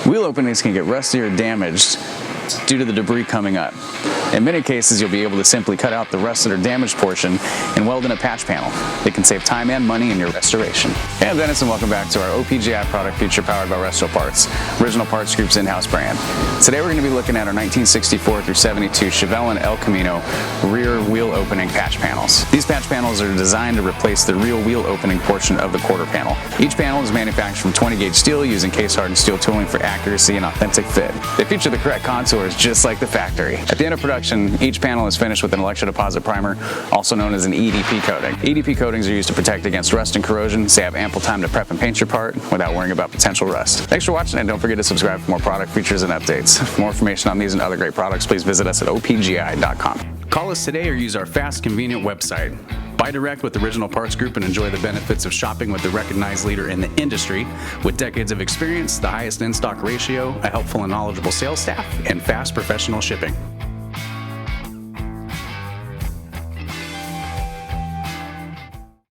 Wheel openings can get rusty or damaged due to the debris coming up. In many cases, you'll be able to simply cut out the rusted or damaged portion and weld in a patch panel. It can save time and money in your restoration. Hey, I'm Dennis and welcome back to our OPGI product feature powered by Resto Parts, Original Parts Group's in-house brand. Today we're going to be looking at our 1964 through 72 Chevelle and El Camino rear wheel opening patch panels. These patch panels are designed to replace the real wheel opening portion of the quarter panel. Each panel is manufactured from 20 gauge steel using case-hardened steel tooling for accuracy and authentic fit. They feature the correct contours just like the factory. At the end of production, each panel is finished with an electrodeposit primer, also known as an EDP coating. EDP coatings are used to protect against rust and corrosion, so you have ample time to prep and paint your part without worrying about potential rust. Thanks for watching, and don't forget to subscribe for more product features and updates. For more information on these and other great products, please visit us at opgi.com. Call us today or use our fast, convenient website. Buy direct with Original Parts Group and enjoy the benefits of shopping with the recognized leader in the industry with decades of experience, the highest in-stock ratio, a helpful and knowledgeable sales staff, and fast professional shipping.